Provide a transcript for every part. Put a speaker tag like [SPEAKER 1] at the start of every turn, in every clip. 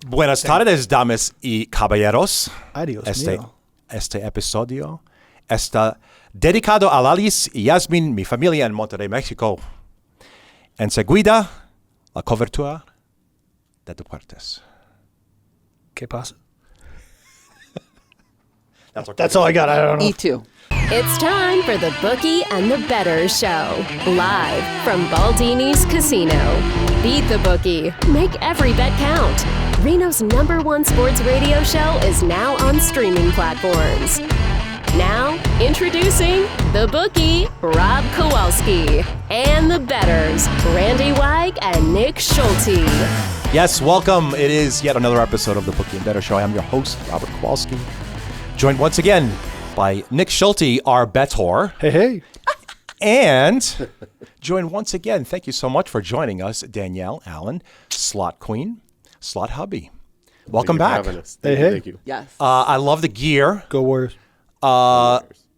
[SPEAKER 1] Buenas tardes, damas y caballeros.
[SPEAKER 2] Adiós
[SPEAKER 1] Este episodio está dedicado a Alice y Yasmin, mi familia en Monterrey, México. Enseguida, la cobertura de deportes.
[SPEAKER 2] ¿Qué pasa?
[SPEAKER 1] That's
[SPEAKER 2] all I got. I don't know.
[SPEAKER 3] E2.
[SPEAKER 4] It's time for the Bookie and the Bettors show. Live from Baldini's Casino. Beat the Bookie. Make every bet count. Reno's #1 sports radio show is now on streaming platforms. Now, introducing the Bookie, Rob Kowalski, and the Bettors, Randy Weig and Nick Schulte.
[SPEAKER 1] Yes, welcome. It is yet another episode of the Bookie and Bettors show. I am your host, Robert Kowalski, joined once again by Nick Schulte, our bettor.
[SPEAKER 2] Hey.
[SPEAKER 1] And joined once again, thank you so much for joining us, Danielle Allen, Slot Queen, Slot Hubby. Welcome back.
[SPEAKER 2] Thank
[SPEAKER 3] you. Yes.
[SPEAKER 1] I love the gear.
[SPEAKER 2] Go Warriors.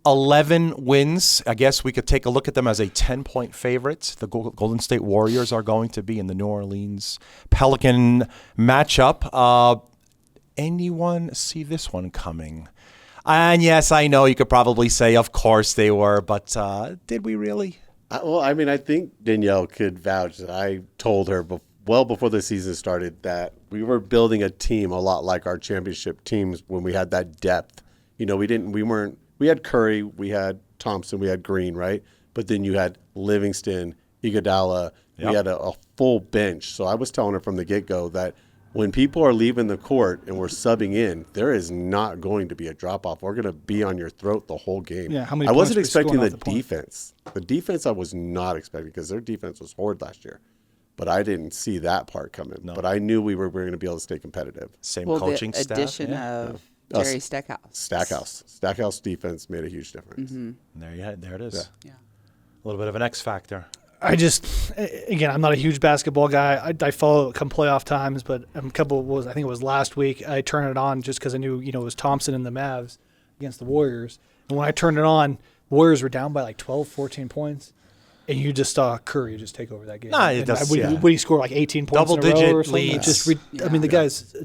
[SPEAKER 1] 11 wins. I guess we could take a look at them as a 10-point favorite. The Golden State Warriors are going to be in the New Orleans Pelican matchup. Anyone see this one coming? And yes, I know you could probably say, of course they were, but did we really?
[SPEAKER 5] I think Danielle could vouch that I told her well before the season started that we were building a team a lot like our championship teams when we had that depth. You know, we had Curry, we had Thompson, we had Green, right? But then you had Livingston, Iguodala.
[SPEAKER 1] Yep.
[SPEAKER 5] We had a full bench. So I was telling her from the get-go that when people are leaving the court and we're subbing in, there is not going to be a drop-off. We're going to be on your throat the whole game.
[SPEAKER 2] Yeah, how many
[SPEAKER 5] I wasn't
[SPEAKER 2] points were
[SPEAKER 5] expecting
[SPEAKER 2] scoring
[SPEAKER 5] the
[SPEAKER 2] off the point?
[SPEAKER 5] defense. The defense I was not expecting because their defense was horrid last year. But I didn't see that part coming. No. But I knew we were going to be able to stay competitive.
[SPEAKER 1] Same coaching
[SPEAKER 3] the
[SPEAKER 1] staff.
[SPEAKER 3] addition of Jerry Stackhouse.
[SPEAKER 5] Stackhouse defense made a huge difference.
[SPEAKER 1] Mm-hmm. There it is.
[SPEAKER 3] Yeah.
[SPEAKER 1] A little bit of an X factor.
[SPEAKER 2] Again, I'm not a huge basketball guy. I follow come playoff times, but I think it was last week, I turned it on just because I knew, it was Thompson and the Mavs against the Warriors. And when I turned it on, Warriors were down by like 12, 14 points. And you just saw Curry just take over that game. Would he score like 18 points in a row or
[SPEAKER 1] Double-digit
[SPEAKER 2] something?
[SPEAKER 1] leads.
[SPEAKER 2] The guy's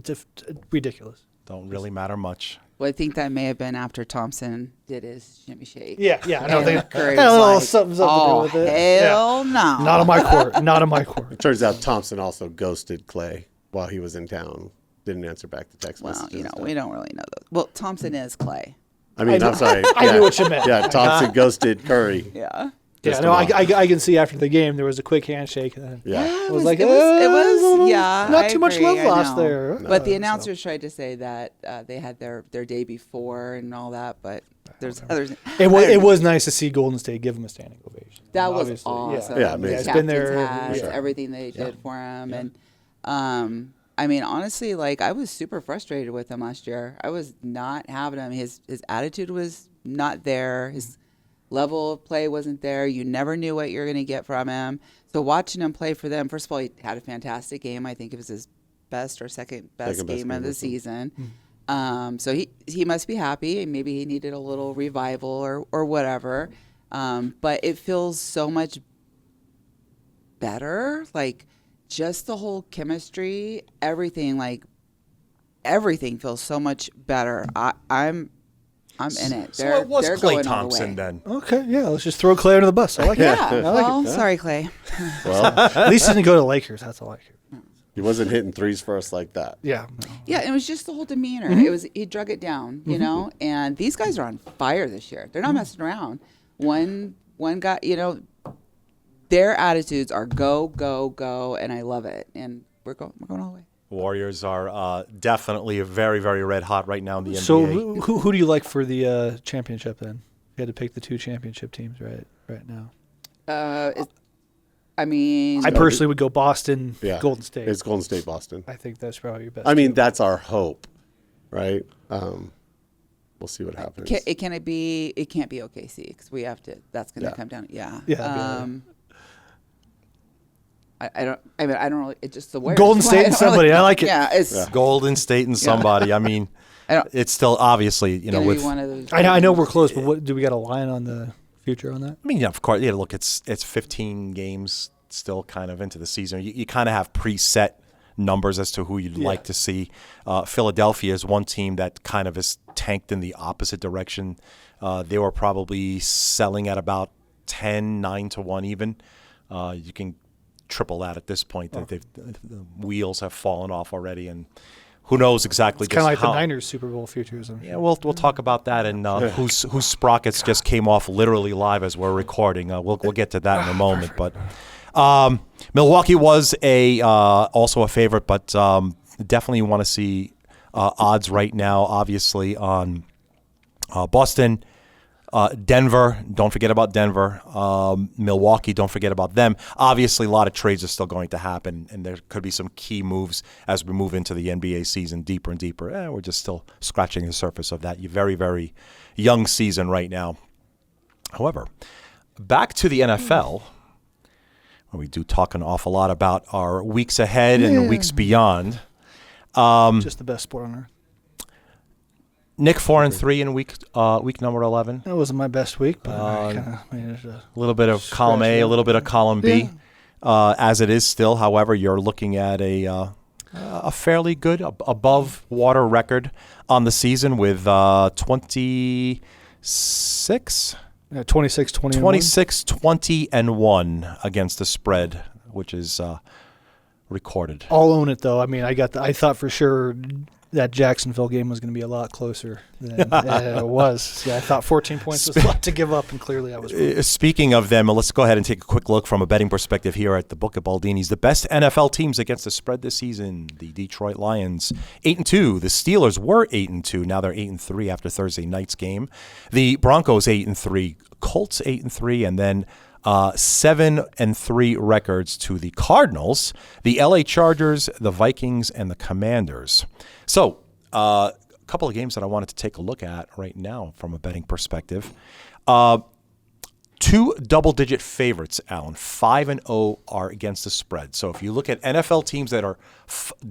[SPEAKER 2] ridiculous.
[SPEAKER 1] Don't really matter much.
[SPEAKER 3] Well, I think that may have been after Thompson did his shimmy shake.
[SPEAKER 2] Yeah. I don't think
[SPEAKER 3] Curry
[SPEAKER 2] had a little
[SPEAKER 3] was
[SPEAKER 2] something to do with it.
[SPEAKER 3] Hell no.
[SPEAKER 2] Not on my court.
[SPEAKER 5] It turns out Thompson also ghosted Clay while he was in town. Didn't answer back the text messages.
[SPEAKER 3] Well, we don't really know those. Well, Thompson is Clay.
[SPEAKER 5] I'm sorry.
[SPEAKER 2] I knew what you meant.
[SPEAKER 5] Yeah, Thompson ghosted Curry.
[SPEAKER 3] Yeah.
[SPEAKER 2] Yeah, no, I can see after the game there was a quick handshake. And
[SPEAKER 5] Yeah.
[SPEAKER 3] It was
[SPEAKER 2] not too much love lost there.
[SPEAKER 3] But the announcers tried to say that they had their day before and all that, but there's others.
[SPEAKER 2] It was nice to see Golden State give him a standing ovation.
[SPEAKER 3] That was awesome.
[SPEAKER 5] Yeah, amazing.
[SPEAKER 2] It's been there.
[SPEAKER 3] Hats, everything they did for him. And honestly, I was super frustrated with him last year. I was not having him. His attitude was not there. His level of play wasn't there. You never knew what you're going to get from him. So watching him play for them, first of all, he had a fantastic game. I think it was his best or second best game of the season. So he must be happy. Maybe he needed a little revival or whatever. But it feels so much better. Just the whole chemistry, everything feels so much better. I'm in it.
[SPEAKER 1] So it was Klay Thompson then.
[SPEAKER 2] Okay, yeah, let's just throw Klay under the bus. I like it.
[SPEAKER 3] Sorry, Klay.
[SPEAKER 5] Well,
[SPEAKER 2] at least he didn't go to the Lakers. That's all I care.
[SPEAKER 5] he wasn't hitting threes for us like that.
[SPEAKER 2] Yeah.
[SPEAKER 3] Yeah, it was just the whole demeanor. He drug it down, and these guys are on fire this year. They're not messing around. One guy, their attitudes are go, go, go, and I love it. And we're going all the way.
[SPEAKER 1] Warriors are definitely very, very red hot right now in the NBA.
[SPEAKER 2] So who do you like for the championship then? You had to pick the two championship teams right now. I personally would go Boston, Golden State.
[SPEAKER 5] It's Golden State, Boston.
[SPEAKER 2] I think that's probably your best.
[SPEAKER 5] That's our hope, right? We'll see what happens.
[SPEAKER 3] It can't be OKC because we have to. That's going to come down. Yeah. I don't really. It's just the way
[SPEAKER 2] Golden State and somebody. I like it.
[SPEAKER 3] Yeah, it's
[SPEAKER 1] Golden State and somebody. It's still obviously with.
[SPEAKER 3] One of those
[SPEAKER 2] I know we're close, but what do we got a line on the future on that?
[SPEAKER 1] Of course. Yeah, look, it's 15 games still kind of into the season. You kind of have preset numbers as to who you'd like to see. Philadelphia is one team that kind of is tanked in the opposite direction. They were probably selling at about 10, 9-1 even. You can triple that at this point. The wheels have fallen off already, and who knows exactly.
[SPEAKER 2] It's kind of like the Niners Super Bowl futures.
[SPEAKER 1] Yeah, we'll talk about that, and whose sprockets just came off literally live as we're recording. We'll get to that in a moment. But Milwaukee was also a favorite, but definitely want to see odds right now, obviously, on Boston. Denver, don't forget about Denver. Milwaukee, don't forget about them. Obviously, a lot of trades are still going to happen, and there could be some key moves as we move into the NBA season deeper and deeper. We're just still scratching the surface of that very, very young season right now. However, back to the NFL, where we do talk an awful lot about our weeks ahead and weeks beyond.
[SPEAKER 2] Just the best sport on earth.
[SPEAKER 1] Nick 4-3 in week number 11.
[SPEAKER 2] That wasn't my best week, but I kind of
[SPEAKER 1] managed a little bit of column A, a little bit of column B, as it is still. However, you're looking at a fairly good above water record on the season with 26. 26-20-1 against the spread, which is recorded.
[SPEAKER 2] I'll own it though. I mean, I thought for sure that Jacksonville game was going to be a lot closer than it was. Yeah, I thought 14 points was a lot to give up, and clearly I was wrong.
[SPEAKER 1] Speaking of them, let's go ahead and take a quick look from a betting perspective here at the Book at Baldini's. The best NFL teams against the spread this season: the Detroit Lions, 8-2. The Steelers were 8-2. Now they're 8-3 after Thursday night's game. The Broncos 8-3. Colts 8-3, and then 7-3 records to the Cardinals, the LA Chargers, the Vikings, and the Commanders. So, a couple of games that I wanted to take a look at right now from a betting perspective. Two double-digit favorites, Alan. 5-0 are against the spread. So if you look at NFL teams that are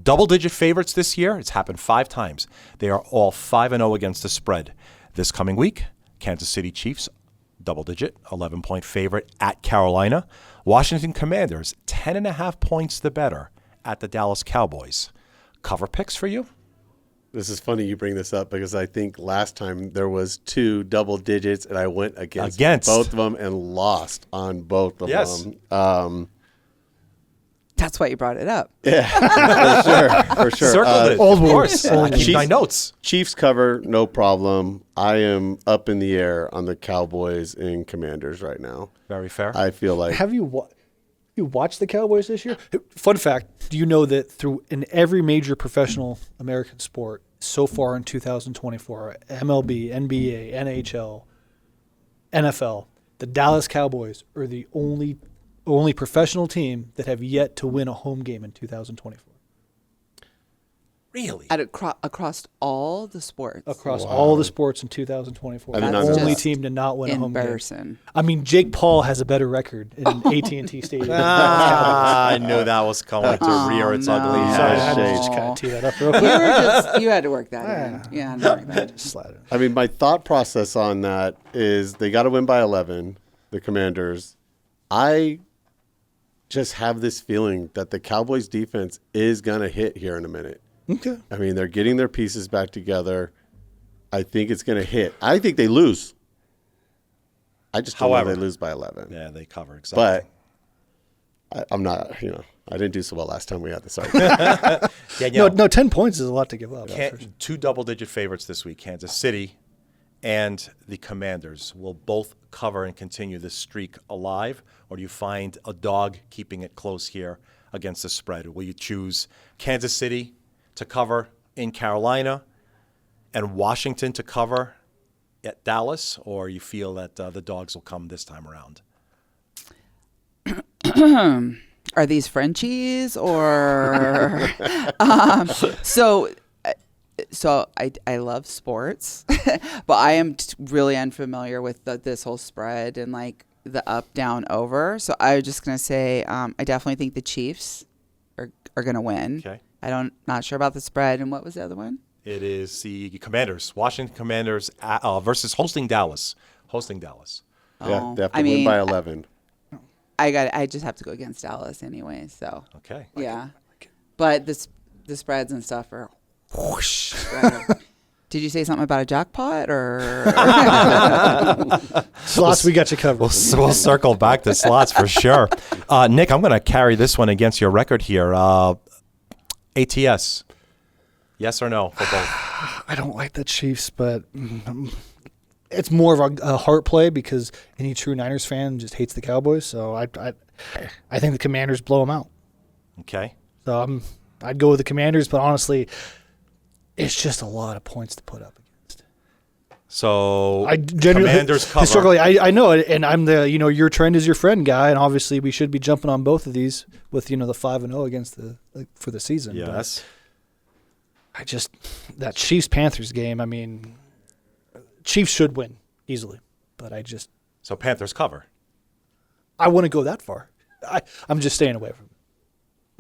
[SPEAKER 1] double-digit favorites this year, it's happened 5 times. They are all 5-0 against the spread. This coming week, Kansas City Chiefs, double-digit, 11-point favorite at Carolina. Washington Commanders, 10.5 points the better at the Dallas Cowboys. Cover picks for you?
[SPEAKER 5] This is funny you bring this up because I think last time there was 2 double digits and I went against both of them and lost on both of them.
[SPEAKER 3] That's why you brought it up.
[SPEAKER 5] Yeah, for sure.
[SPEAKER 1] Circled it.
[SPEAKER 2] Old
[SPEAKER 1] of course. I keep my notes.
[SPEAKER 5] Chiefs cover, no problem. I am up in the air on the Cowboys and Commanders right now.
[SPEAKER 1] Very fair.
[SPEAKER 5] I feel like.
[SPEAKER 2] Have you watched the Cowboys this year? Fun fact, do you know that in every major professional American sport so far in 2024, MLB, NBA, NHL, NFL, the Dallas Cowboys are the only professional team that have yet to win a home game in 2024.
[SPEAKER 1] Really?
[SPEAKER 3] Across all the sports.
[SPEAKER 2] Across all the sports in 2024.
[SPEAKER 5] I
[SPEAKER 2] The
[SPEAKER 5] did not know
[SPEAKER 2] only
[SPEAKER 5] that.
[SPEAKER 2] team to not win a home game.
[SPEAKER 3] Embarrassing.
[SPEAKER 2] I mean, Jake Paul has a better record in AT&T Stadium.
[SPEAKER 1] I knew that was going to rear its ugly
[SPEAKER 2] Sorry, I
[SPEAKER 1] head.
[SPEAKER 2] had to just kind of tee that up real quick.
[SPEAKER 3] You had to work that in. Yeah, not like that.
[SPEAKER 2] Slide it.
[SPEAKER 5] I mean, my thought process on that is they got to win by 11, the Commanders. I just have this feeling that the Cowboys defense is going to hit here in a minute.
[SPEAKER 2] Okay.
[SPEAKER 5] I mean, they're getting their pieces back together. I think it's going to hit. I think they lose. I just don't know they lose by 11.
[SPEAKER 1] Yeah, they cover, exactly.
[SPEAKER 5] But I'm not, I didn't do so well last time we had this argument.
[SPEAKER 2] No, 10 points is a lot to give up.
[SPEAKER 1] Two double-digit favorites this week, Kansas City and the Commanders. Will both cover and continue this streak alive, or do you find a dog keeping it close here against the spread? Will you choose Kansas City to cover in Carolina and Washington to cover at Dallas, or you feel that the dogs will come this time around?
[SPEAKER 3] Are these Frenchies or so I love sports, but I am really unfamiliar with this whole spread and like the up, down, over. So I was just gonna say I definitely think the Chiefs are gonna win.
[SPEAKER 1] Okay.
[SPEAKER 3] Not sure about the spread. And what was the other one?
[SPEAKER 1] It is the Commanders, Washington Commanders versus hosting Dallas.
[SPEAKER 5] Yeah, they have to win by 11.
[SPEAKER 3] I just have to go against Dallas anyway. So
[SPEAKER 1] Okay.
[SPEAKER 3] yeah. But the spreads and stuff are whoosh. Did you say something about a jackpot or?
[SPEAKER 2] Slots, we got you covered.
[SPEAKER 1] We'll circle back to slots for sure. Nick, I'm going to carry this one against your record here. ATS, yes or no for both?
[SPEAKER 2] I don't like the Chiefs, but it's more of a heart play because any true Niners fan just hates the Cowboys. So I think the Commanders blow them out.
[SPEAKER 1] Okay.
[SPEAKER 2] So I'd go with the Commanders, but honestly, it's just a lot of points to put up against.
[SPEAKER 1] So
[SPEAKER 2] I genuinely,
[SPEAKER 1] Commanders cover.
[SPEAKER 2] Historically, I know it, and I'm the your trend is your friend guy, and obviously we should be jumping on both of these with the 5-0 against for the season.
[SPEAKER 1] Yes.
[SPEAKER 2] But that Chiefs Panthers game. I mean, Chiefs should win easily, but
[SPEAKER 1] So Panthers cover.
[SPEAKER 2] I wouldn't go that far. I'm just staying away from it.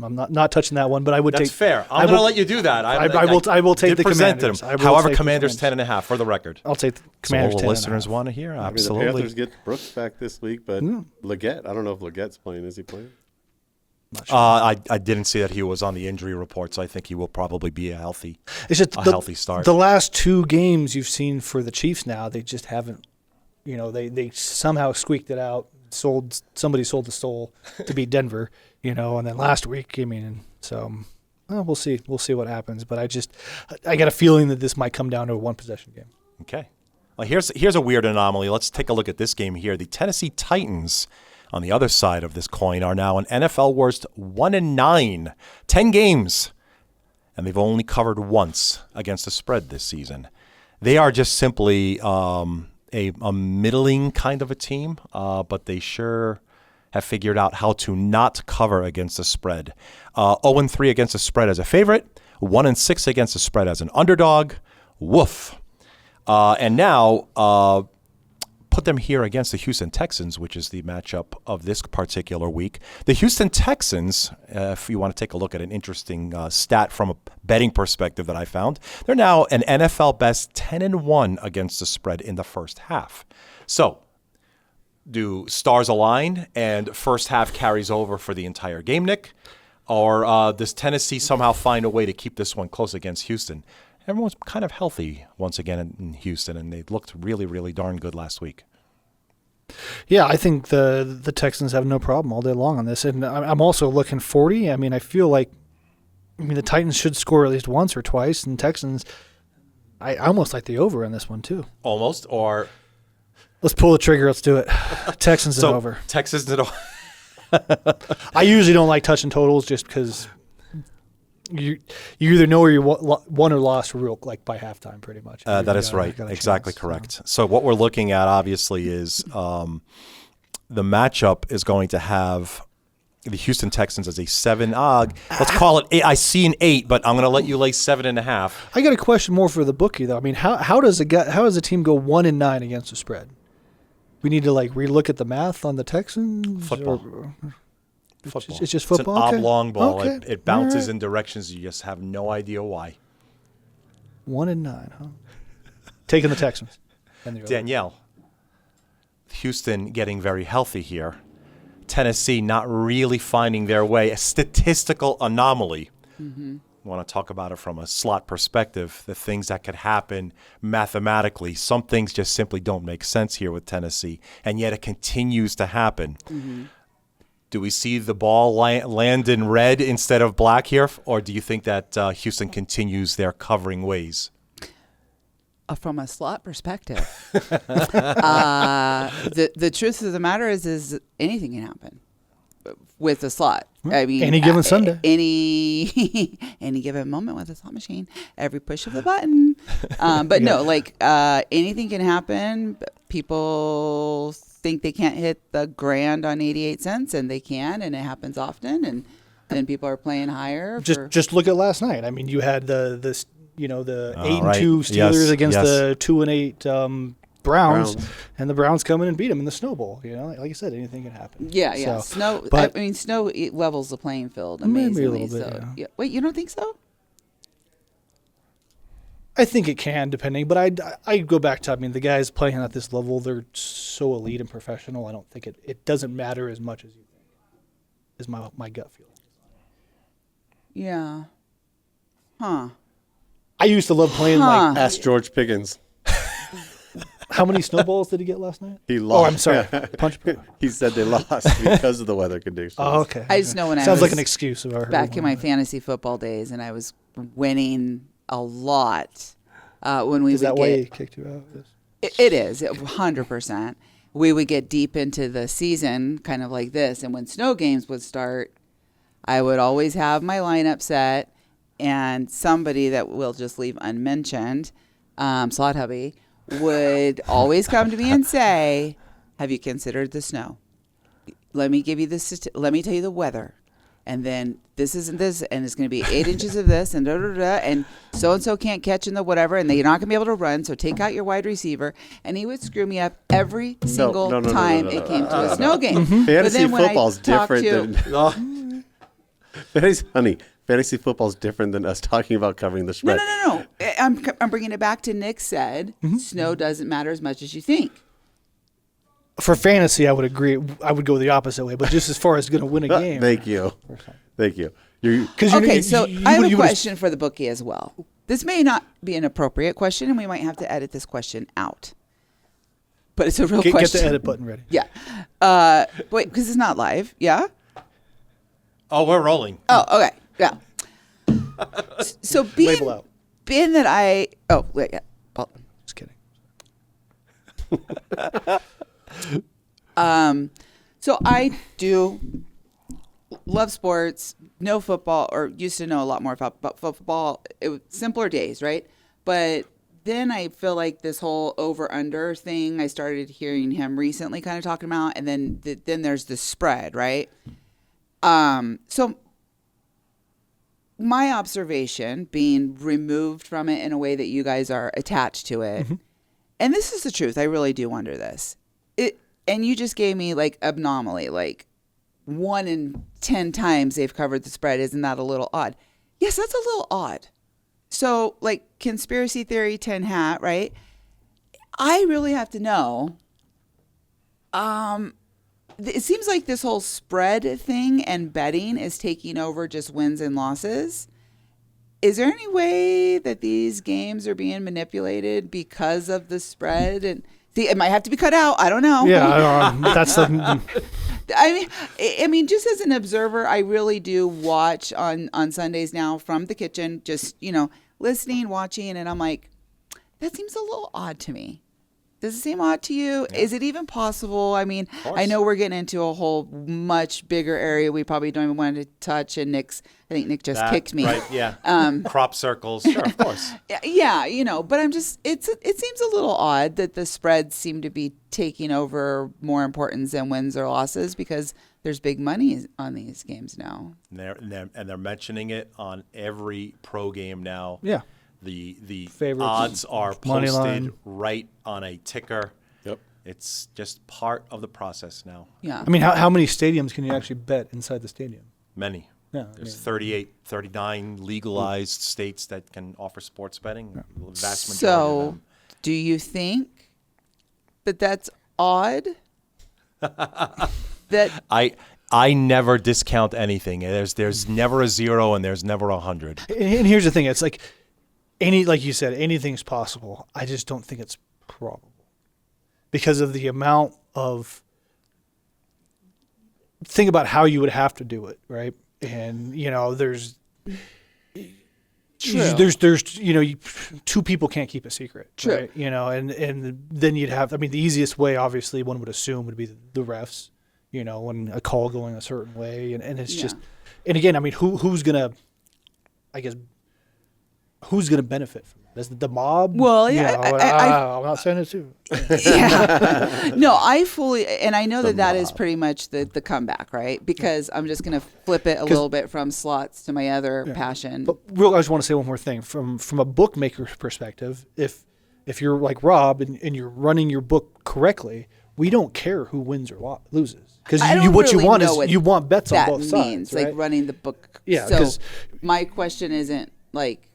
[SPEAKER 2] I'm not touching that one, but I would
[SPEAKER 1] That's
[SPEAKER 2] take.
[SPEAKER 1] fair. I'm going to let you do that.
[SPEAKER 2] I will take the Commanders.
[SPEAKER 1] However, Commanders 10.5 for the record.
[SPEAKER 2] I'll take the Commanders.
[SPEAKER 1] So all the listeners want to hear. Absolutely.
[SPEAKER 5] The Panthers get Brooks back this week, but Leggett, I don't know if Legette's playing. Is he playing?
[SPEAKER 2] Not sure.
[SPEAKER 1] I didn't see that he was on the injury report, so I think he will probably be a healthy start.
[SPEAKER 2] The last two games you've seen for the Chiefs now, they just haven't. They somehow squeaked it out. Somebody sold the soul to beat Denver. And then last week, we'll see. We'll see what happens. But I got a feeling that this might come down to a one-possession game.
[SPEAKER 1] Okay. Well, here's a weird anomaly. Let's take a look at this game here. The Tennessee Titans, on the other side of this coin, are now an NFL worst 1-9, 10 games, and they've only covered once against the spread this season. They are just simply a middling kind of a team, but they sure have figured out how to not cover against the spread. 0-3 against the spread as a favorite, 1-6 against the spread as an underdog. Woof. And now put them here against the Houston Texans, which is the matchup of this particular week. The Houston Texans, if you want to take a look at an interesting stat from a betting perspective that I found, they're now an NFL best 10-1 against the spread in the first half. So, do stars align and first half carries over for the entire game, Nick? Or does Tennessee somehow find a way to keep this one close against Houston? Everyone's kind of healthy once again in Houston, and they looked really, really darn good last week.
[SPEAKER 2] Yeah, I think the Texans have no problem all day long on this. And I'm also looking 40. I mean, I feel like the Titans should score at least once or twice, and Texans, I almost like the over in this one too.
[SPEAKER 1] Almost, or...
[SPEAKER 2] Let's pull the trigger. Let's do it. Texans and over.
[SPEAKER 1] Texans and over.
[SPEAKER 2] I usually don't like touching totals just because you either know where you won or lost by halftime, pretty much.
[SPEAKER 1] That is right. Exactly correct. So what we're looking at, obviously, is the matchup is going to have the Houston Texans as a 7. Let's call it 8. I see an 8, but I'm going to let you lay 7.5.
[SPEAKER 2] I got a question more for the bookie, though. I mean, how does a team go 1-9 against the spread? We need to relook at the math on the Texans.
[SPEAKER 1] Football.
[SPEAKER 2] It's just football.
[SPEAKER 1] It's an oblong ball.
[SPEAKER 2] Okay.
[SPEAKER 1] It bounces in directions you just have no idea why.
[SPEAKER 2] 1-9, huh? Taking the Texans.
[SPEAKER 1] Danielle, Houston getting very healthy here. Tennessee not really finding their way. A statistical anomaly. Mm-hmm. I want to talk about it from a slot perspective, the things that could happen mathematically. Some things just simply don't make sense here with Tennessee, and yet it continues to happen. Mm-hmm. Do we see the ball land in red instead of black here, or do you think that Houston continues their covering ways?
[SPEAKER 3] From a slot perspective, the truth of the matter is anything can happen with a slot. I mean,
[SPEAKER 2] any given Sunday,
[SPEAKER 3] any given moment with a slot machine, every push of the button. But no, anything can happen. People think they can't hit the grand on 88 cents, and they can, and it happens often. And then people are playing higher.
[SPEAKER 2] Just look at last night. I mean, you had the 8-2 Steelers against the 2-8 Browns, and the Browns come in and beat them in the Snow Bowl. Like you said, anything can happen.
[SPEAKER 3] Yeah. So, snow levels the playing field amazingly. Maybe a little bit. Yeah. Wait, you don't think so?
[SPEAKER 2] I think it can, depending. But I go back to, the guys playing at this level, they're so elite and professional. I don't think it doesn't matter as much as you think. Is my gut feeling.
[SPEAKER 3] Yeah. Huh.
[SPEAKER 2] I used to love playing like.
[SPEAKER 5] Ask George Pickens.
[SPEAKER 2] How many snowballs did he get last night?
[SPEAKER 5] He lost.
[SPEAKER 2] Oh, I'm sorry. Punch.
[SPEAKER 5] He said they lost because of the weather conditions.
[SPEAKER 2] Oh, okay.
[SPEAKER 3] I just know when I
[SPEAKER 2] Sounds
[SPEAKER 3] was
[SPEAKER 2] like an excuse. If I heard
[SPEAKER 3] back in
[SPEAKER 2] one.
[SPEAKER 3] my fantasy football days, and I was winning a lot when we
[SPEAKER 2] Is
[SPEAKER 3] would
[SPEAKER 2] that
[SPEAKER 3] get.
[SPEAKER 2] why he kicked you out?
[SPEAKER 3] It is 100%. We would get deep into the season, kind of like this, and when snow games would start, I would always have my lineup set, and somebody that we'll just leave unmentioned, Slot Hubby, would always come to me and say, "Have you considered the snow? Let me give you this. Let me tell you the weather, and then this isn't this, and it's going to be 8 inches of this, and and so can't catch in the whatever, and they're not going to be able to run. So take out your wide receiver." And he would screw me up every single time it came to a snow game.
[SPEAKER 5] Fantasy football's different than Fantasy football's different than us talking about covering the spread.
[SPEAKER 3] No. I'm bringing it back to Nick said, snow doesn't matter as much as you think.
[SPEAKER 2] For fantasy, I would agree. I would go the opposite way. But just as far as going to win a game.
[SPEAKER 5] Thank you.
[SPEAKER 3] Okay, so I have a question for the bookie as well. This may not be an appropriate question, and we might have to edit this question out. But it's a real question.
[SPEAKER 2] Get the edit button ready.
[SPEAKER 3] Yeah. Wait, because it's not live. Yeah?
[SPEAKER 1] Oh, we're rolling.
[SPEAKER 3] Oh, okay. Yeah. So
[SPEAKER 2] Label out.
[SPEAKER 3] being that I... Oh, wait, yeah. Paul.
[SPEAKER 2] Just kidding.
[SPEAKER 3] So I do love sports, know football, or used to know a lot more about football. It was simpler days, right? But then I feel like this whole over-under thing, I started hearing him recently kind of talking about, and then there's the spread, right? So my observation, being removed from it in a way that you guys are attached to it, and this is the truth, I really do wonder this. And you just gave me like anomaly, like 1 in 10 times they've covered the spread. Isn't that a little odd? Yes, that's a little odd. So like conspiracy theory 10 hat, right? I really have to know. It seems like this whole spread thing and betting is taking over just wins and losses. Is there any way that these games are being manipulated because of the spread? And see, it might have to be cut out. I don't know.
[SPEAKER 2] Yeah, that's the.
[SPEAKER 3] I mean, just as an observer, I really do watch on Sundays now from the kitchen, just, listening, watching, and I'm like, that seems a little odd to me. Does it seem odd to you? Yeah. Is it even possible? I mean, I know we're getting into a whole much bigger area we probably don't even want to touch, and I think Nick just kicked me.
[SPEAKER 1] Right, yeah. Crop circles, sure, of course.
[SPEAKER 3] Yeah, but I'm just, it seems a little odd that the spreads seem to be taking over more importance than wins or losses because there's big money on these games now.
[SPEAKER 1] And they're mentioning it on every pro game now.
[SPEAKER 2] Yeah.
[SPEAKER 1] The
[SPEAKER 2] favorites,
[SPEAKER 1] odds are posted right on a ticker.
[SPEAKER 5] Yep.
[SPEAKER 1] It's just part of the process now.
[SPEAKER 3] Yeah.
[SPEAKER 2] I mean, how many stadiums can you actually bet inside the stadium?
[SPEAKER 1] Many.
[SPEAKER 2] Yeah,
[SPEAKER 1] There's 38, 39 legalized states that can offer sports betting.
[SPEAKER 2] Yeah.
[SPEAKER 1] The vast majority of them.
[SPEAKER 3] Do you think that that's odd? That
[SPEAKER 1] I never discount anything. There's never a 0 and there's never 100.
[SPEAKER 2] And here's the thing: it's like like you said, anything's possible. I just don't think it's probable because of the amount of. Think about how you would have to do it, right? And there's.
[SPEAKER 3] True.
[SPEAKER 2] There's two people can't keep a secret.
[SPEAKER 3] True.
[SPEAKER 2] Right? And then you'd have. I mean, the easiest way, obviously, one would assume would be the refs. When a call going a certain way, and it's just. And again, I mean, who's gonna? I guess. Who's gonna benefit from it? Is it the mob?
[SPEAKER 3] Well, yeah,
[SPEAKER 2] I'm not saying it too.
[SPEAKER 3] Yeah. No, I fully, and I know that is pretty much the comeback, right? Because I'm just going to flip it a little bit from slots to my other passion.
[SPEAKER 2] But I just want to say one more thing. From a bookmaker's perspective, if you're like Rob and you're running your book correctly, we don't care who wins or loses. Because what you want is you want bets on both sides. Right?
[SPEAKER 3] Like running the book.
[SPEAKER 2] Yeah.
[SPEAKER 3] So my question isn't like.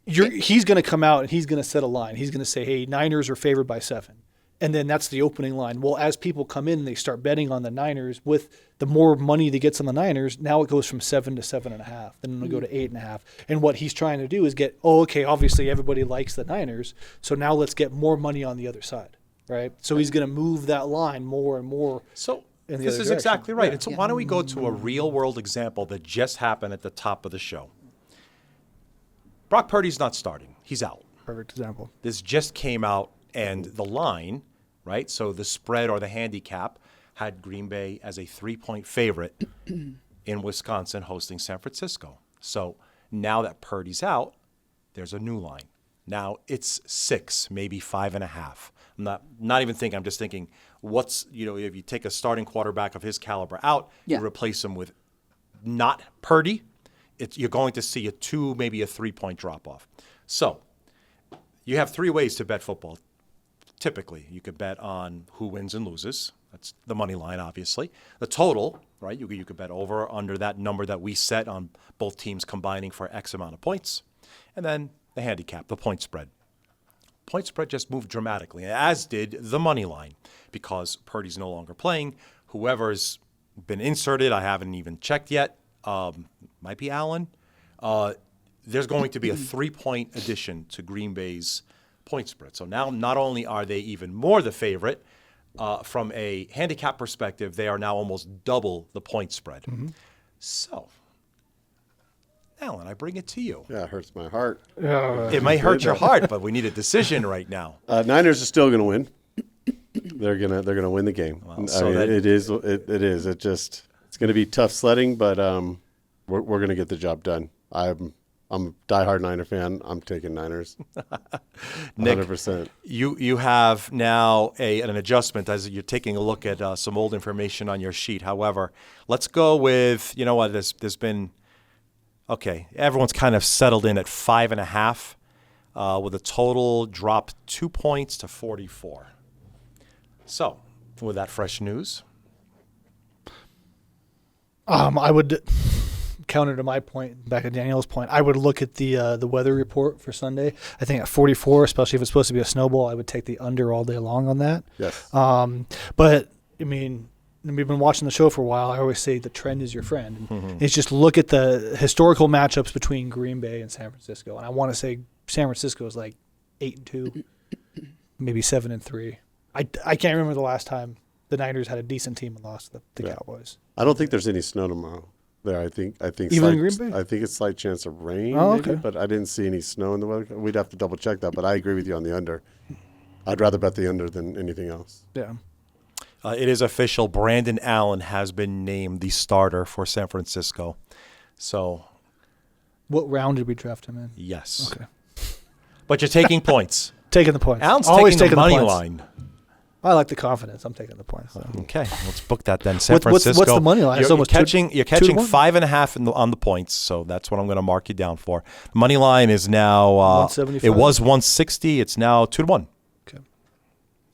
[SPEAKER 2] He's going to come out and he's going to set a line. He's going to say, hey, Niners are favored by 7. And then that's the opening line. Well, as people come in, they start betting on the Niners. With the more money that gets on the Niners, now it goes from 7 to 7.5. Then it'll go to 8.5. And what he's trying to do is get, obviously everybody likes the Niners, so now let's get more money on the other side, right? So he's going to move that line more and more.
[SPEAKER 1] So
[SPEAKER 2] in the
[SPEAKER 1] this
[SPEAKER 2] other
[SPEAKER 1] is
[SPEAKER 2] direction.
[SPEAKER 1] exactly right.
[SPEAKER 2] Yeah.
[SPEAKER 1] And so why don't we go to a real world example that just happened at the top of the show? Brock Purdy's not starting. He's out.
[SPEAKER 2] Perfect example.
[SPEAKER 1] This just came out, and the line, right? So the spread or the handicap had Green Bay as a 3-point favorite in Wisconsin hosting San Francisco. So now that Purdy's out, there's a new line. Now it's 6, maybe 5.5. I'm not even thinking. I'm just thinking, if you take a starting quarterback of his caliber out, you replace him with not Purdy, you're going to see a 2, maybe a 3-point drop off. So you have 3 ways to bet football. Typically, you could bet on who wins and loses. That's the money line, obviously. The total, right? You could bet over or under that number that we set on both teams combining for X amount of points. And then the handicap, the point spread. Point spread just moved dramatically, as did the money line, because Purdy's no longer playing. Whoever's been inserted, I haven't even checked yet, might be Allen. There's going to be a 3-point addition to Green Bay's point spread. So now not only are they even more the favorite, from a handicap perspective, they are now almost double the point spread. Mm-hmm. So, Alan, I bring it to you.
[SPEAKER 5] Yeah, it hurts my heart.
[SPEAKER 1] It might hurt your heart, but we need a decision right now.
[SPEAKER 5] Niners are still going to win. They're gonna win the game.
[SPEAKER 1] Well, so
[SPEAKER 5] it is. It's going to be tough sledding, but we're going to get the job done. I'm a diehard Niner fan. I'm taking Niners. 100%.
[SPEAKER 1] Nick, you have now an adjustment as you're taking a look at some old information on your sheet. However, let's go with, there's been, everyone's kind of settled in at 5.5 with a total drop 2 points to 44. So, with that fresh news.
[SPEAKER 2] I would counter to my point, back to Danielle's point, I would look at the weather report for Sunday. I think at 44, especially if it's supposed to be a snowball, I would take the under all day long on that.
[SPEAKER 5] Yes.
[SPEAKER 2] But I mean, we've been watching the show for a while. I always say the trend is your friend. And It's just look at the historical matchups between Green Bay and San Francisco, and I want to say San Francisco is like 8-2, maybe 7-3. I can't remember the last time the Niners had a decent team and lost to the Cowboys.
[SPEAKER 5] I don't think there's any snow tomorrow. There, I think
[SPEAKER 2] even in Green Bay?
[SPEAKER 5] I think it's slight chance of rain.
[SPEAKER 2] Oh,
[SPEAKER 5] maybe,
[SPEAKER 2] okay.
[SPEAKER 5] but I didn't see any snow in the weather. We'd have to double check that, but I agree with you on the under. I'd rather bet the under than anything else.
[SPEAKER 2] Yeah.
[SPEAKER 1] It is official. Brandon Allen has been named the starter for San Francisco. So,
[SPEAKER 2] What round did we draft him in?
[SPEAKER 1] yes.
[SPEAKER 2] Okay.
[SPEAKER 1] But you're taking points.
[SPEAKER 2] Taking the points.
[SPEAKER 1] Allen's
[SPEAKER 2] Always
[SPEAKER 1] taking the money
[SPEAKER 2] points.
[SPEAKER 1] line.
[SPEAKER 2] I like the confidence. I'm taking the points. So.
[SPEAKER 1] Okay, let's book that then. San
[SPEAKER 2] What's
[SPEAKER 1] Francisco.
[SPEAKER 2] the money line? It's
[SPEAKER 1] You're
[SPEAKER 2] almost
[SPEAKER 1] catching
[SPEAKER 2] 2-1?
[SPEAKER 1] 5.5 on the points, so that's what I'm going to mark you down for. The money line is now
[SPEAKER 2] 175?
[SPEAKER 1] It was 160. It's now 2-1.
[SPEAKER 2] Okay.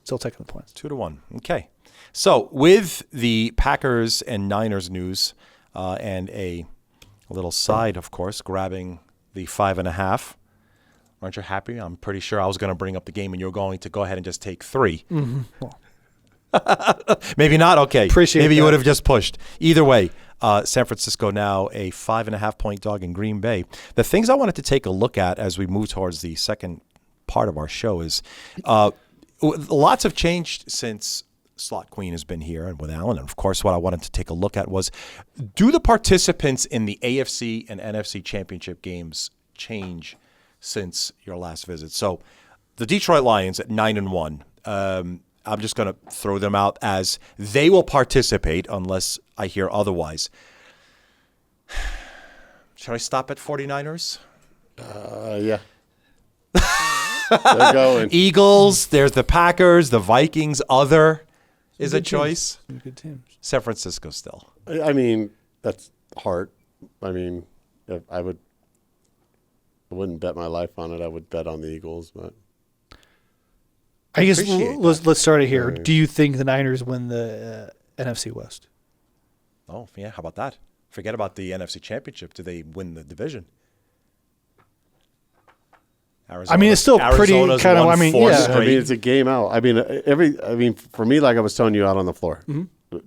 [SPEAKER 2] Still taking the points.
[SPEAKER 1] 2-1. Okay. So with the Packers and Niners news and a little side, of course, grabbing the 5.5. Aren't you happy? I'm pretty sure I was going to bring up the game and you were going to go ahead and just take 3.
[SPEAKER 2] Mm-hmm. Well,
[SPEAKER 1] Maybe not. Okay.
[SPEAKER 2] Appreciate
[SPEAKER 1] Maybe you
[SPEAKER 2] that.
[SPEAKER 1] would have just pushed. Either way, San Francisco now a 5.5-point dog in Green Bay. The things I wanted to take a look at as we move towards the second part of our show is lots have changed since Slot Queen has been here and with Alan. And of course, what I wanted to take a look at was, do the participants in the AFC and NFC championship games change since your last visit? So the Detroit Lions at 9-1. I'm just going to throw them out as they will participate unless I hear otherwise. Should I stop at 49ers?
[SPEAKER 5] Yeah. They're going.
[SPEAKER 1] Eagles, there's the Packers, the Vikings, other is a choice.
[SPEAKER 2] Good teams.
[SPEAKER 1] San Francisco still.
[SPEAKER 5] I mean, that's hard. I mean, if I wouldn't bet my life on it. I would bet on the Eagles, but
[SPEAKER 2] I guess
[SPEAKER 1] appreciate
[SPEAKER 2] let's start it here.
[SPEAKER 5] Right.
[SPEAKER 2] Do you think the Niners win the NFC West?
[SPEAKER 1] Oh, yeah, how about that? Forget about the NFC championship. Do they win the division? Arizona,
[SPEAKER 2] I mean, it's still pretty
[SPEAKER 1] Arizona's
[SPEAKER 2] kind of.
[SPEAKER 1] won
[SPEAKER 2] I mean,
[SPEAKER 1] four
[SPEAKER 2] yeah.
[SPEAKER 1] straight.
[SPEAKER 5] I mean, it's a game out. I mean, for me, like I was telling you out on the floor,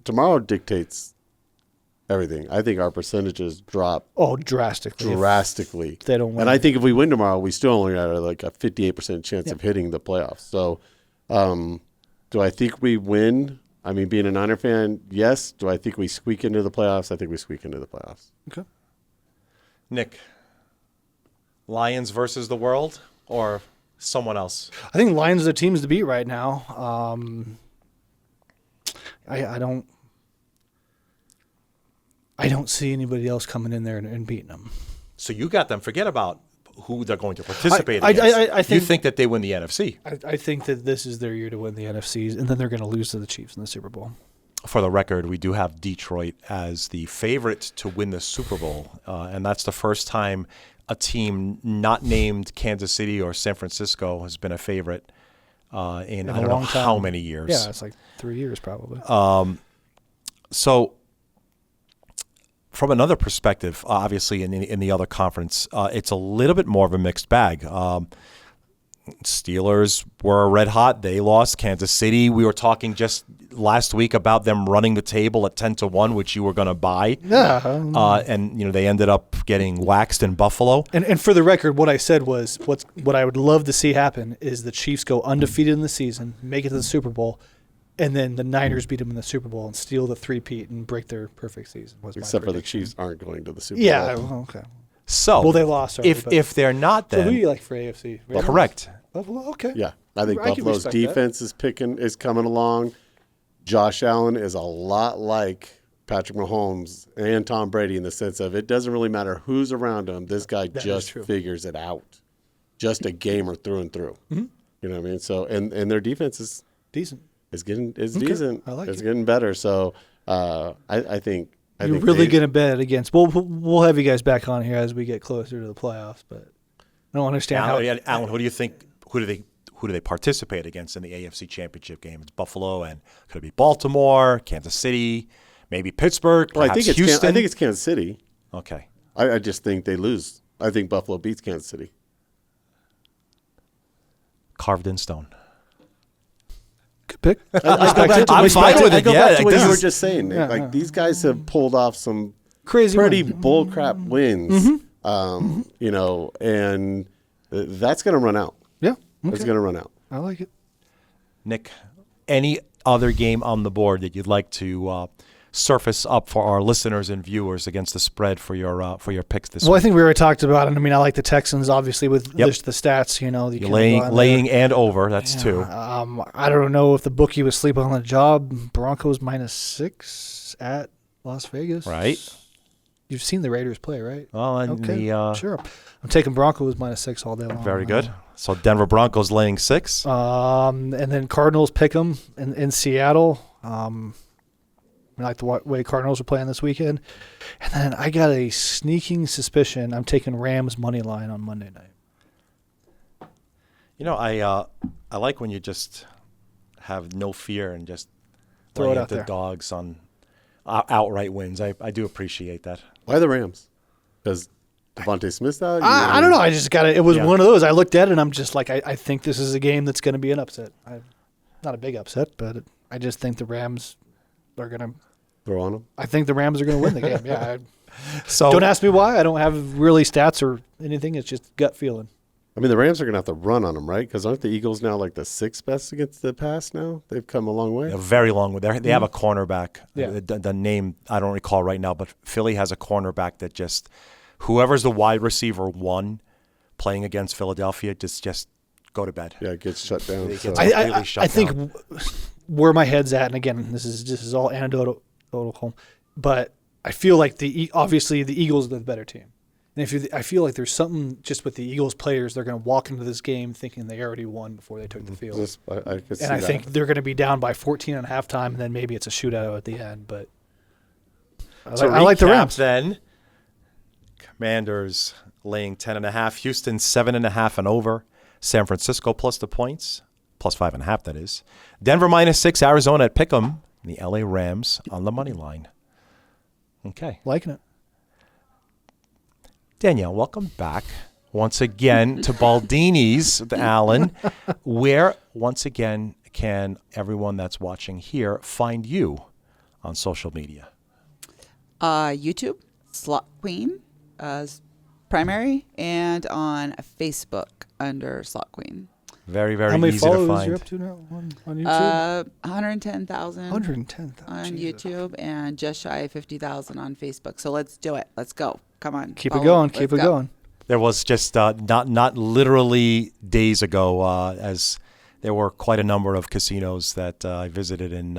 [SPEAKER 5] tomorrow dictates everything. I think our percentages drop
[SPEAKER 2] Oh, drastically.
[SPEAKER 5] drastically.
[SPEAKER 2] If they don't win.
[SPEAKER 5] And I think if we win tomorrow, we still only have like a 58% chance of hitting the playoffs. So, do I think we win? I mean, being a Niner fan, yes. Do I think we squeak into the playoffs? I think we squeak into the playoffs.
[SPEAKER 2] Okay.
[SPEAKER 1] Nick, Lions versus the world or someone else?
[SPEAKER 2] I think Lions are the teams to beat right now. I don't see anybody else coming in there and beating them.
[SPEAKER 1] So you got them. Forget about who they're going to participate
[SPEAKER 2] I
[SPEAKER 1] against. You
[SPEAKER 2] think-
[SPEAKER 1] think that they win the NFC?
[SPEAKER 2] I think that this is their year to win the NFCs, and then they're going to lose to the Chiefs in the Super Bowl.
[SPEAKER 1] For the record, we do have Detroit as the favorite to win the Super Bowl, and that's the first time a team not named Kansas City or San Francisco has been a favorite in I
[SPEAKER 2] a
[SPEAKER 1] don't know
[SPEAKER 2] long
[SPEAKER 1] how
[SPEAKER 2] time.
[SPEAKER 1] many years.
[SPEAKER 2] Yeah, it's like 3 years probably.
[SPEAKER 1] So, from another perspective, obviously in the other conference, it's a little bit more of a mixed bag. Steelers were red hot. They lost. Kansas City, we were talking just last week about them running the table at 10-1, which you were going to buy.
[SPEAKER 2] Yeah.
[SPEAKER 1] And they ended up getting waxed in Buffalo.
[SPEAKER 2] And for the record, what I said was what I would love to see happen is the Chiefs go undefeated in the season, make it to the Super Bowl, and then the Niners beat them in the Super Bowl and steal the three-peat and break their perfect season. Was my
[SPEAKER 5] Except for the
[SPEAKER 2] prediction.
[SPEAKER 5] Chiefs aren't going to the Super
[SPEAKER 2] Yeah.
[SPEAKER 5] Bowl.
[SPEAKER 2] Well, okay.
[SPEAKER 1] So,
[SPEAKER 2] Well, they lost already, but-
[SPEAKER 1] if they're not,
[SPEAKER 2] So
[SPEAKER 1] then
[SPEAKER 2] who do you like for AFC? Ravens?
[SPEAKER 1] correct.
[SPEAKER 2] Buffalo. Okay.
[SPEAKER 5] Yeah, I think
[SPEAKER 2] I can
[SPEAKER 5] Buffalo's
[SPEAKER 2] respect that.
[SPEAKER 5] defense is coming along. Josh Allen is a lot like Patrick Mahomes and Tom Brady in the sense of it doesn't really matter who's around him. This guy
[SPEAKER 2] That is
[SPEAKER 5] just
[SPEAKER 2] true.
[SPEAKER 5] figures it out. Just a gamer through and through.
[SPEAKER 2] Mm-hmm.
[SPEAKER 5] You know what I mean? So and their defense is
[SPEAKER 2] Decent.
[SPEAKER 5] decent.
[SPEAKER 2] I like
[SPEAKER 5] it's
[SPEAKER 2] it.
[SPEAKER 5] getting better. So I think
[SPEAKER 2] You're really going to bet against. We'll have you guys back on here as we get closer to the playoffs, but I don't understand
[SPEAKER 1] Alan, who do you think? Who do they participate against in the AFC Championship game? It's Buffalo, and could it be Baltimore, Kansas City, maybe Pittsburgh,
[SPEAKER 5] Well,
[SPEAKER 1] perhaps
[SPEAKER 5] I think
[SPEAKER 1] Houston?
[SPEAKER 5] it's Kansas City.
[SPEAKER 1] Okay.
[SPEAKER 5] I just think they lose. I think Buffalo beats Kansas City.
[SPEAKER 1] Carved in stone.
[SPEAKER 2] Good pick.
[SPEAKER 1] I'm fine with
[SPEAKER 5] I
[SPEAKER 1] it.
[SPEAKER 5] go
[SPEAKER 1] Yeah,
[SPEAKER 5] back to what
[SPEAKER 1] this
[SPEAKER 5] you were
[SPEAKER 1] is-
[SPEAKER 5] just saying. Nick.
[SPEAKER 2] Yeah,
[SPEAKER 5] like
[SPEAKER 2] yeah.
[SPEAKER 5] these guys have pulled off some
[SPEAKER 2] Crazy
[SPEAKER 5] pretty
[SPEAKER 2] win.
[SPEAKER 5] bullcrap wins. And that's going to run out.
[SPEAKER 2] Yeah.
[SPEAKER 5] It's
[SPEAKER 2] Okay.
[SPEAKER 5] going to run out.
[SPEAKER 2] I like it.
[SPEAKER 1] Nick, any other game on the board that you'd like to surface up for our listeners and viewers against the spread for your picks this
[SPEAKER 2] Well, I
[SPEAKER 1] week?
[SPEAKER 2] think we already talked about it. I mean, I like the Texans, obviously, with
[SPEAKER 1] Yep.
[SPEAKER 2] the stats. You
[SPEAKER 1] You're
[SPEAKER 2] can go
[SPEAKER 1] laying
[SPEAKER 2] on
[SPEAKER 1] laying
[SPEAKER 2] there.
[SPEAKER 1] and over. That's two.
[SPEAKER 2] I don't know if the bookie was sleeping on the job. Broncos -6 at Las Vegas.
[SPEAKER 1] Right.
[SPEAKER 2] You've seen the Raiders play, right?
[SPEAKER 1] Well, and
[SPEAKER 2] Okay.
[SPEAKER 1] the
[SPEAKER 2] Sure. I'm taking Broncos -6 all day long.
[SPEAKER 1] very good. So Denver Broncos laying 6.
[SPEAKER 2] And then Cardinals pick 'em in Seattle. I like the way Cardinals are playing this weekend. And then I got a sneaking suspicion I'm taking Rams money line on Monday night.
[SPEAKER 1] I like when you just have no fear and just
[SPEAKER 2] Throw
[SPEAKER 1] lay
[SPEAKER 2] it out
[SPEAKER 1] into
[SPEAKER 2] there.
[SPEAKER 1] dogs on outright wins. I do appreciate that.
[SPEAKER 5] Why the Rams? Because Devontae Smith's out?
[SPEAKER 2] I don't know. I just got it. It was
[SPEAKER 1] Yeah.
[SPEAKER 2] one of those. I looked at it and I'm just like, I think this is a game that's going to be an upset. Not a big upset, but I just think the Rams are going to.
[SPEAKER 5] Throw on them?
[SPEAKER 2] I think the Rams are going to win the game. Yeah.
[SPEAKER 1] So
[SPEAKER 2] Don't ask me why. I don't have really stats or anything. It's just gut feeling.
[SPEAKER 5] I mean, the Rams are going to have to run on them, right? Because aren't the Eagles now like the 6th best against the pass now? They've come a long way.
[SPEAKER 1] a very long way. They have a cornerback.
[SPEAKER 2] Yeah.
[SPEAKER 1] The name I don't recall right now, but Philly has a cornerback that just whoever's the wide receiver 1 playing against Philadelphia just go to bed.
[SPEAKER 5] Yeah, it gets shut down.
[SPEAKER 1] They
[SPEAKER 5] So.
[SPEAKER 1] get-
[SPEAKER 2] I
[SPEAKER 1] completely shut
[SPEAKER 2] think
[SPEAKER 1] down.
[SPEAKER 2] where my head's at, and again, this is all anecdotal, but I feel like obviously the Eagles are the better team. And I feel like there's something just with the Eagles players, they're going to walk into this game thinking they already won before they took the field.
[SPEAKER 5] I could see
[SPEAKER 2] And I
[SPEAKER 5] that.
[SPEAKER 2] think they're going to be down by 14 at halftime, and then maybe it's a shootout at the end. But I like the
[SPEAKER 1] recap
[SPEAKER 2] Rams.
[SPEAKER 1] Then Commanders laying 10.5, Houston 7.5 and over, San Francisco plus the points, plus 5.5 that is, Denver -6, Arizona at Pick'em, and the LA Rams on the money line. Okay,
[SPEAKER 2] Liking it.
[SPEAKER 1] Danielle, welcome back. once again to Baldini's, Allen, where, once again, can everyone that's watching here find you on social media?
[SPEAKER 3] YouTube, Slot Queen, primary, and on Facebook under Slot Queen.
[SPEAKER 1] Very, very
[SPEAKER 2] How many
[SPEAKER 1] easy to
[SPEAKER 2] followers
[SPEAKER 1] find.
[SPEAKER 2] are you up to now on YouTube?
[SPEAKER 3] 110,000
[SPEAKER 2] 110,000
[SPEAKER 3] on
[SPEAKER 2] Jesus.
[SPEAKER 3] YouTube and just shy of 50,000 on Facebook. So let's do it. Let's go. Come on.
[SPEAKER 2] Keep
[SPEAKER 3] follow.
[SPEAKER 2] it going.
[SPEAKER 3] Let's
[SPEAKER 2] Keep it
[SPEAKER 3] go.
[SPEAKER 2] going.
[SPEAKER 1] There was just not literally days ago, as there were quite a number of casinos that I visited in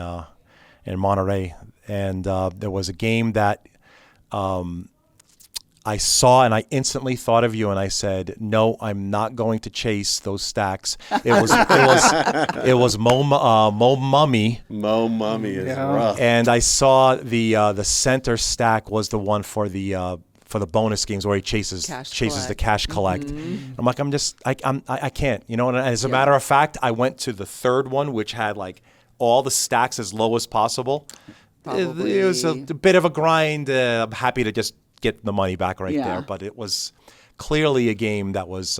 [SPEAKER 1] Monterey, and there was a game that I saw, and I instantly thought of you, and I said, "No, I'm not going to chase those stacks." It was Mo Mummy,
[SPEAKER 5] Mo Mummy is rough.
[SPEAKER 1] and I saw the center stack was the one for the bonus games where he chases the cash collect.
[SPEAKER 3] Mm-hmm.
[SPEAKER 1] I'm like, I can't, you know. And as a matter of fact, I went to the third one, which had like all the stacks as low as possible. It was a bit of a grind. I'm happy to just get the money back there, but it was clearly a game that was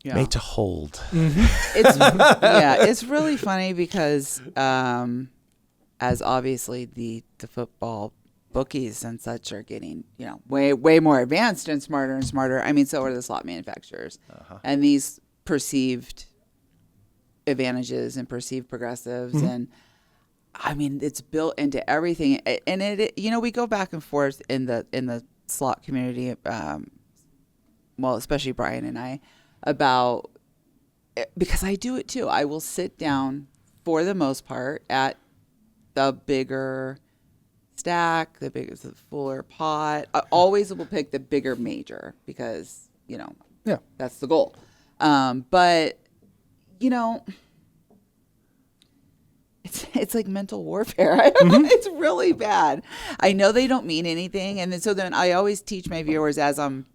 [SPEAKER 1] made to hold.
[SPEAKER 3] Mm-hmm. It's really funny because as obviously the football bookies and such are getting way more advanced and smarter. I mean, so are the slot manufacturers, and these perceived advantages and perceived progressives and. I mean, it's built into everything, and it we go back and forth in the slot community, well, especially Brian and I, about because I do it too. I will sit down for the most part at the bigger stack, the fuller pot. I always will pick the bigger major because that's the goal. But It's like mental warfare. It's really bad. I know they don't mean anything, and then I always teach my viewers as I'm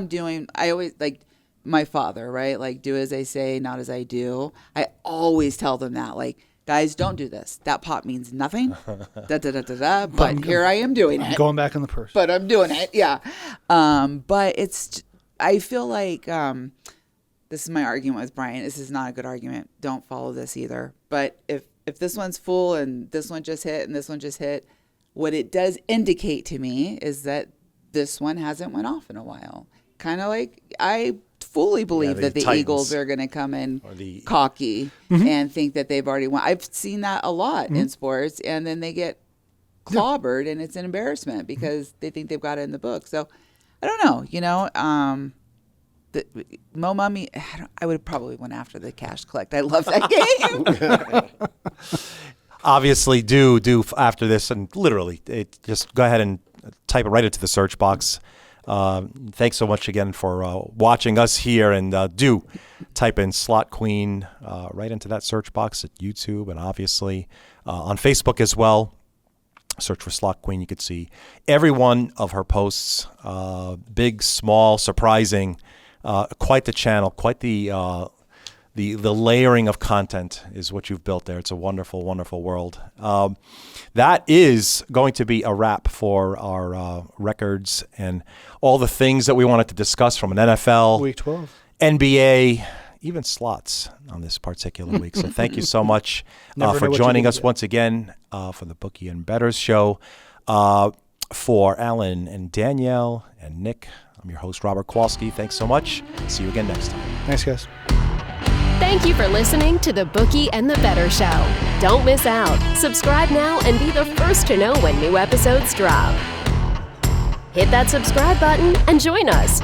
[SPEAKER 3] doing. I always like my father, right? Like do as I say, not as I do. I always tell them that, like, guys, don't do this. That pot means nothing. But here I am doing it.
[SPEAKER 2] Going back in the purse.
[SPEAKER 3] But I'm doing it. Yeah. But I feel like this is my argument with Brian. This is not a good argument. Don't follow this either. But if this one's full and this one just hit and this one just hit, what it does indicate to me is that this one hasn't went off in a while. Kind of like I fully believe that the
[SPEAKER 1] Titans.
[SPEAKER 3] Eagles are going to come in cocky and think that they've already won. I've seen that a lot in sports, and then they get clobbered and it's an embarrassment because they think they've got it in the book. So I don't know, the Mo Mummy, I would have probably went after the cash collect. I love that game.
[SPEAKER 1] Obviously, do after this, and literally, just go ahead and type it right into the search box. Thanks so much again for watching us here, and do type in Slot Queen right into that search box at YouTube, and obviously on Facebook as well. Search for Slot Queen. You could see every one of her posts, big, small, surprising. Quite the channel, quite the layering of content is what you've built there. It's a wonderful, wonderful world. That is going to be a wrap for our records and all the things that we wanted to discuss from an NFL,
[SPEAKER 2] Week 12,
[SPEAKER 1] NBA, even slots on this particular week. So thank you so much for joining us once again for the Bookie and Bettors show. For Alan and Danielle and Nick, I'm your host, Robert Kowalski. Thanks so much. See you again next time.
[SPEAKER 2] Thanks, guys.
[SPEAKER 4] Thank you for listening to the Bookie and the Bettors show. Don't miss out. Subscribe now and be the first to know when new episodes drop. Hit that subscribe button and join us.